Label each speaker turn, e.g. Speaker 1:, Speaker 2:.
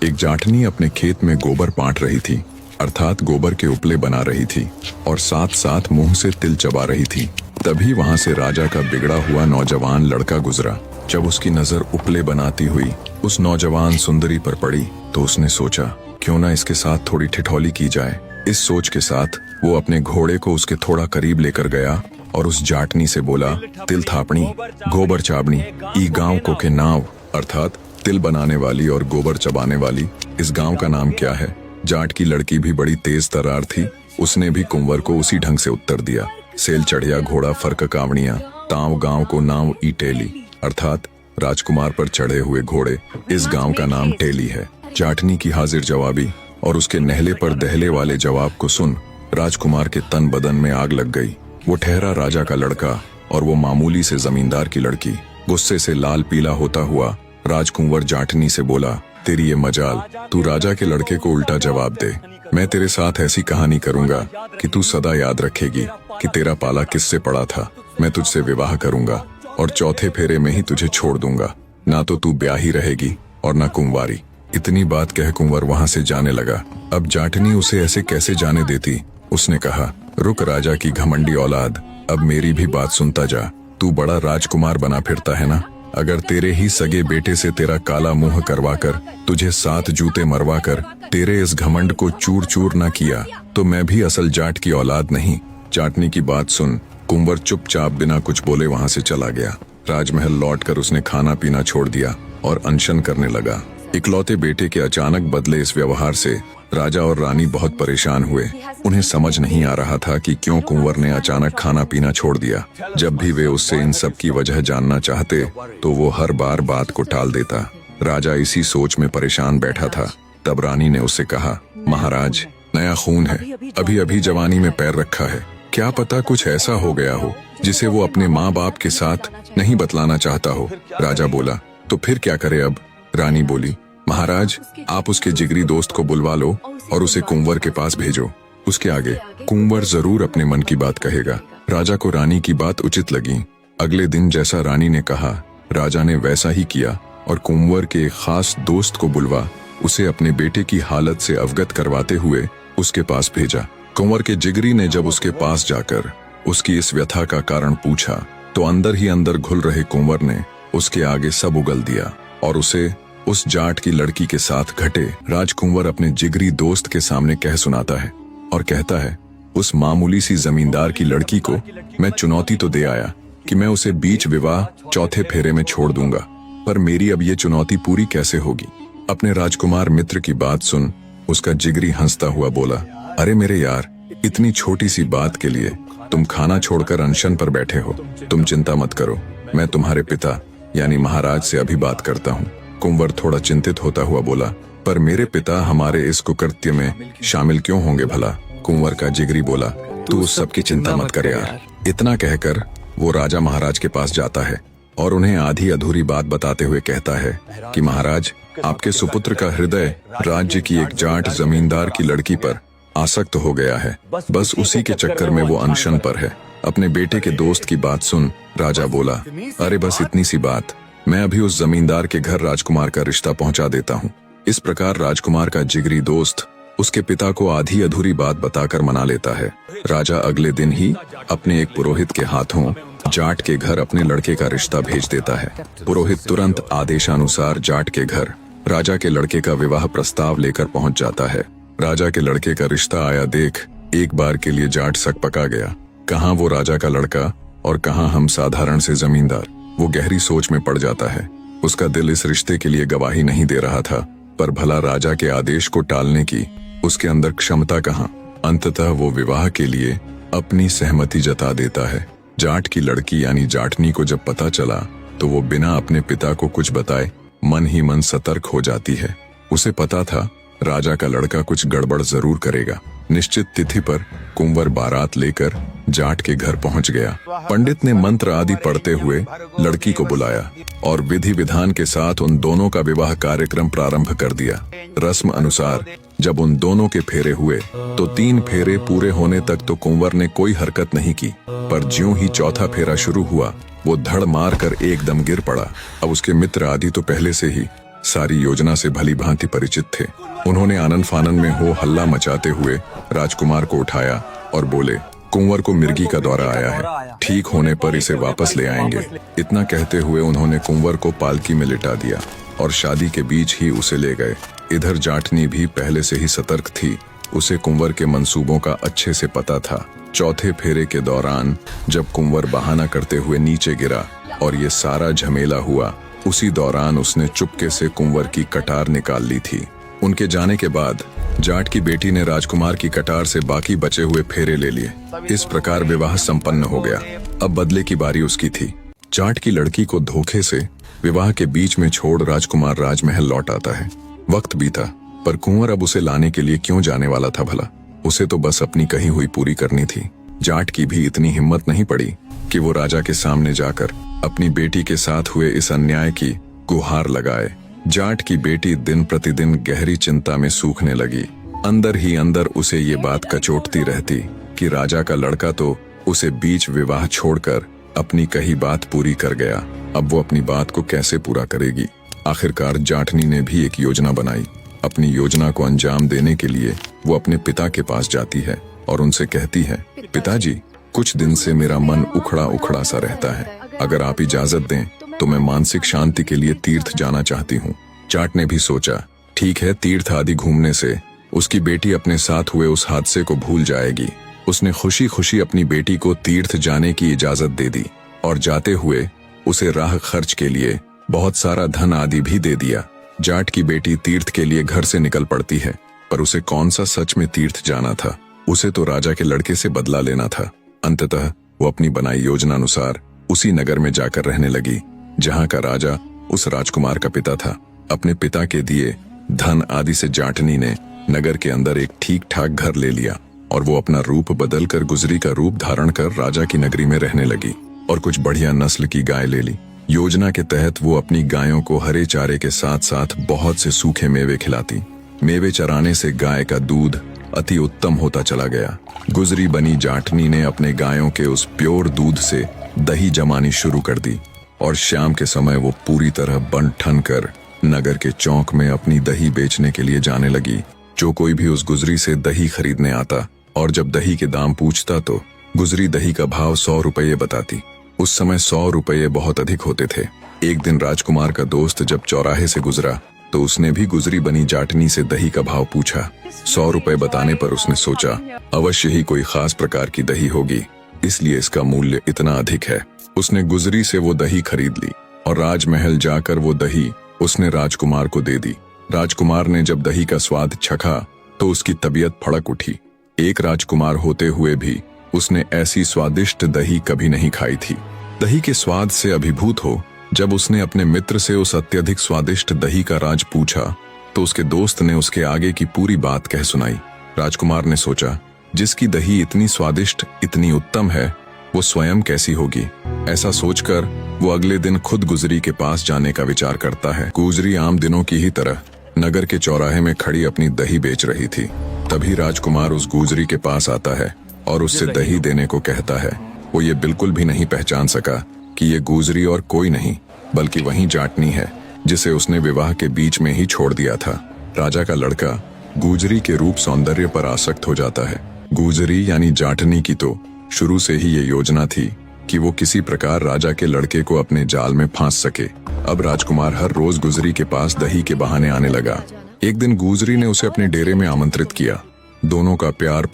Speaker 1: एक जाटनी अपने खेत में गोबर पाट रही थी, अर्थात गोबर के उपले बना रही थी और साथ साथ मुंह से तिल चबा रही थी। तभी वहां से राजा का बिगड़ा हुआ नौजवान लड़का गुजरा। जब उसकी नजर उपले बनाती हुई उस नौजवान सुंदरी पर पड़ी तो उसने सोचा, क्यों ना इसके साथ थोड़ी ठिठौली की जाए। इस सोच के साथ वो अपने घोड़े को उसके थोड़ा करीब लेकर गया और उस जाटनी से बोला, तिल थापनी गोबर चाबनी ई गांव को के नाव, अर्थात तिल बनाने वाली और गोबर चबाने वाली इस गांव का नाम क्या है। जाट की लड़की भी बड़ी तेज तर्रार थी, उसने भी कुंवर को उसी ढंग से उत्तर दिया, सेल चढ़िया घोड़ा फर्क कावड़िया ताव गांव को नाव ई टेली, अर्थात राजकुमार पर चढ़े हुए घोड़े इस गांव का नाम टेली है। जाटनी की हाजिर जवाबी और उसके नहले पर दहले वाले जवाब को सुन राजकुमार के तन बदन में आग लग गई। वो ठहरा राजा का लड़का और वो मामूली से जमींदार की लड़की। गुस्से से लाल पीला होता हुआ राजकुंवर जाटनी से बोला, तेरी ये मजाल, तू राजा के लड़के को उल्टा जवाब दे। मैं तेरे साथ ऐसी कहानी करूंगा कि तू सदा याद रखेगी कि तेरा पाला किससे पड़ा था। मैं तुझसे विवाह करूंगा और चौथे फेरे में ही तुझे छोड़ दूंगा। ना तो तू ब्याही रहेगी और ना कुंवारी। इतनी बात कह कुंवर वहां से जाने लगा। अब जाटनी उसे ऐसे कैसे जाने देती। उसने कहा, रुक राजा की घमंडी औलाद, अब मेरी भी बात सुनता जा। तू बड़ा राजकुमार बना फिरता है ना। अगर तेरे ही सगे बेटे से तेरा काला मुंह करवाकर, तुझे 7 जूते मरवाकर तेरे इस घमंड को चूर चूर न किया तो मैं भी असल जाट की औलाद नहीं। जाटनी की बात सुन कुंवर चुपचाप बिना कुछ बोले वहां से चला गया। राजमहल लौटकर उसने खाना पीना छोड़ दिया और अनशन करने लगा। इकलौते बेटे के अचानक बदले इस व्यवहार से राजा और रानी बहुत परेशान हुए। उन्हें समझ नहीं आ रहा था कि क्यों कुंवर ने अचानक खाना पीना छोड़ दिया। जब भी वे उससे इन सब की वजह जानना चाहते तो वो हर बार बात को टाल देता। राजा इसी सोच में परेशान बैठा था। तब रानी ने उससे कहा, महाराज, नया खून है, अभी अभी जवानी में पैर रखा है, क्या पता कुछ ऐसा हो गया हो जिसे वो अपने माँ बाप के साथ नहीं बतलाना चाहता हो। राजा बोला, तो फिर क्या करे अब। रानी बोली, महाराज, आप उसके जिगरी दोस्त को बुलवा लो और उसे कुंवर के पास भेजो। उसके आगे कुंवर जरूर अपने मन की बात कहेगा। राजा को रानी की बात उचित लगी। अगले दिन जैसा रानी ने कहा, राजा ने वैसा ही किया और कुंवर के एक खास दोस्त को बुलवा उसे अपने बेटे की हालत से अवगत करवाते हुए उसके पास भेजा। कुंवर के जिगरी ने जब उसके पास जाकर उसकी इस व्यथा का कारण पूछा तो अंदर ही अंदर घुल रहे कुंवर ने उसके आगे सब उगल दिया और उसे उस जाट की लड़की के साथ घटे राजकुंवर अपने जिगरी दोस्त के सामने कह सुनाता है और कहता है, उस मामूली सी जमींदार की लड़की को मैं चुनौती तो दे आया कि मैं उसे बीच विवाह चौथे फेरे में छोड़ दूंगा, पर मेरी अब ये चुनौती पूरी कैसे होगी। अपने राजकुमार मित्र की बात सुन उसका जिगरी हंसता हुआ बोला, अरे मेरे यार, इतनी छोटी सी बात के लिए तुम खाना छोड़कर अनशन पर बैठे हो। तुम चिंता मत करो, मैं तुम्हारे पिता यानी महाराज से अभी बात करता हूँ। कुंवर थोड़ा चिंतित होता हुआ बोला, पर मेरे पिता हमारे इस कुकृत्य में शामिल क्यों होंगे भला। कुंवर का जिगरी बोला, तू उस सब की चिंता मत कर यार। इतना कहकर वो राजा महाराज के पास जाता है और उन्हें आधी अधूरी बात बताते हुए कहता है कि महाराज, आपके सुपुत्र का हृदय राज्य की एक जाट जमींदार की लड़की पर आसक्त हो गया है। बस उसी के चक्कर में वो अनशन पर है। अपने बेटे के दोस्त की बात सुन राजा बोला, अरे बस इतनी सी बात, मैं अभी उस जमींदार के घर राजकुमार का रिश्ता पहुंचा देता हूँ। इस प्रकार राजकुमार का जिगरी दोस्त उसके पिता को आधी अधूरी बात बताकर मना लेता है। राजा अगले दिन ही अपने एक पुरोहित के हाथों जाट के घर अपने लड़के का रिश्ता भेज देता है। पुरोहित तुरंत आदेशानुसार जाट के घर राजा के लड़के का विवाह प्रस्ताव लेकर पहुंच जाता है। राजा के लड़के का रिश्ता आया देख एक बार के लिए जाट सक पका गया। कहाँ वो राजा का लड़का और कहाँ हम साधारण से जमींदार। वो गहरी सोच में पड़ जाता है। उसका दिल इस रिश्ते के लिए गवाही नहीं दे रहा था, पर भला राजा के आदेश को टालने की उसके अंदर क्षमता कहाँ। अंततः वो विवाह के लिए अपनी सहमति जता देता है। जाट की लड़की यानी जाटनी को जब पता चला तो वो बिना अपने पिता को कुछ बताए मन ही मन सतर्क हो जाती है। उसे पता था राजा का लड़का कुछ गड़बड़ जरूर करेगा। निश्चित तिथि पर कुंवर बारात लेकर जाट के घर पहुंच गया। पंडित ने मंत्र आदि पढ़ते हुए लड़की को बुलाया और विधि विधान के साथ उन दोनों का विवाह कार्यक्रम प्रारंभ कर दिया। रस्म अनुसार जब उन दोनों के फेरे हुए तो 3 फेरे पूरे होने तक तो कुंवर ने कोई हरकत नहीं की, पर ज्यों ही चौथा फेरा शुरू हुआ वो धड़ मार कर एकदम गिर पड़ा। अब उसके मित्र आदि तो पहले से ही सारी योजना से भली भांति परिचित थे। उन्होंने आनन फानन में हो हल्ला मचाते हुए राजकुमार को उठाया और बोले, कुंवर को मिर्गी का दौरा आया है, ठीक होने पर इसे वापस ले आएंगे। इतना कहते हुए उन्होंने कुंवर को पालकी में लिटा दिया और शादी के बीच ही उसे ले गए। इधर जाटनी भी पहले से ही सतर्क थी। उसे कुंवर के मंसूबों का अच्छे से पता था। चौथे फेरे के दौरान जब कुंवर बहाना करते हुए नीचे गिरा और ये सारा झमेला हुआ, उसी दौरान उसने चुपके से कुंवर की कटार निकाल ली थी। उनके जाने के बाद जाट की बेटी ने राजकुमार की कटार से बाकी बचे हुए फेरे ले लिए। इस प्रकार विवाह संपन्न हो गया। अब बदले की बारी उसकी थी। जाट की लड़की को धोखे से विवाह के बीच में छोड़ राजकुमार राजमहल लौट आता है। वक्त बीता, पर कुंवर अब उसे लाने के लिए क्यों जाने वाला था भला? उसे तो बस अपनी कही हुई पूरी करनी थी। जाट की भी इतनी हिम्मत नहीं पड़ी कि वो राजा के सामने जाकर अपनी बेटी के साथ हुए इस अन्याय की गुहार लगाए। जाट की बेटी दिन प्रतिदिन गहरी चिंता में सूखने लगी। अंदर ही अंदर उसे ये बात कचोटती रहती कि राजा का लड़का तो उसे बीच विवाह छोड़कर अपनी कही बात पूरी कर गया। अब वो अपनी बात को कैसे पूरा करेगी? आखिरकार जाटनी ने भी एक योजना बनाई। अपनी योजना को अंजाम देने के लिए वो अपने पिता के पास जाती है और उनसे कहती है, पिताजी, कुछ दिन से मेरा मन उखड़ा उखड़ा सा रहता है। अगर आप इजाजत दें तो मैं मानसिक शांति के लिए तीर्थ जाना चाहती हूँ। जाट ने भी सोचा, ठीक है, तीर्थ आदि घूमने से उसकी बेटी अपने साथ हुए उस हादसे को भूल जाएगी। उसने खुशी खुशी अपनी बेटी को तीर्थ जाने की इजाजत दे दी और जाते हुए उसे राह खर्च के लिए बहुत सारा धन आदि भी दे दिया। जाट की बेटी तीर्थ के लिए घर से निकल पड़ती है, पर उसे कौन सा सच में तीर्थ जाना था? उसे तो राजा के लड़के से बदला लेना था। अंततः वो अपनी बनाई योजना अनुसार उसी नगर में जाकर रहने लगी जहाँ का राजा उस राजकुमार का पिता था। अपने पिता के दिए धन आदि से जाटनी ने नगर के अंदर एक ठीक ठाक घर ले लिया और वो अपना रूप बदलकर गुजरी का रूप धारण कर राजा की नगरी में रहने लगी और कुछ बढ़िया नस्ल की गाय ले ली। योजना के तहत वो अपनी गायों को हरे चारे के साथ साथ बहुत से सूखे मेवे खिलाती। मेवे चराने से गाय का दूध अति उत्तम होता चला गया। गुजरी बनी जाटनी ने अपने गायों के उस प्योर दूध से दही जमानी शुरू कर दी और शाम के समय वो पूरी तरह बन ठन कर नगर के चौक में अपनी दही बेचने के लिए जाने लगी। जो कोई भी उस गुजरी से दही खरीदने आता और जब दही के दाम पूछता तो गुजरी दही का भाव 100 रुपये बताती। उस समय 100 रुपये बहुत अधिक होते थे। एक दिन राजकुमार का दोस्त जब चौराहे से गुजरा तो उसने भी गुजरी बनी जाटनी से दही का भाव पूछा। 100 रुपये बताने पर उसने सोचा, अवश्य ही कोई खास प्रकार की दही होगी, इसलिए इसका मूल्य इतना अधिक है। उसने गुजरी से वो दही खरीद ली और राजमहल जाकर वो दही उसने राजकुमार को दे दी। राजकुमार ने जब दही का स्वाद चखा तो उसकी तबीयत फड़क उठी। एक राजकुमार होते हुए भी उसने ऐसी स्वादिष्ट दही कभी नहीं खाई थी। दही के स्वाद से अभिभूत हो जब उसने अपने मित्र से उस अत्यधिक स्वादिष्ट दही का राज पूछा तो उसके दोस्त ने उसके आगे की पूरी बात कह सुनाई। राजकुमार ने सोचा, जिसकी दही इतनी स्वादिष्ट, इतनी उत्तम है, वो स्वयं कैसी होगी? ऐसा सोचकर वो अगले दिन खुद गुजरी के पास जाने का विचार करता है। गुजरी आम दिनों की ही तरह नगर के चौराहे में खड़ी अपनी दही बेच रही थी। तभी राजकुमार उस गुजरी के पास आता है और उससे दही देने को कहता है। वो ये बिल्कुल भी नहीं पहचान सका कि ये गुजरी और कोई नहीं बल्कि वही जाटनी है जिसे उसने विवाह के बीच में ही छोड़ दिया था। राजा का लड़का गुजरी के रूप सौंदर्य पर आसक्त हो जाता है। गुजरी यानी जाटनी की तो शुरू से ही ये योजना थी कि वो किसी प्रकार राजा के लड़के को अपने जाल में फांस सके। अब राजकुमार हर रोज गुजरी के पास दही के बहाने आने लगा। एक दिन गुजरी ने उसे अपने डेरे में आमंत्रित किया। दोनों का प्यार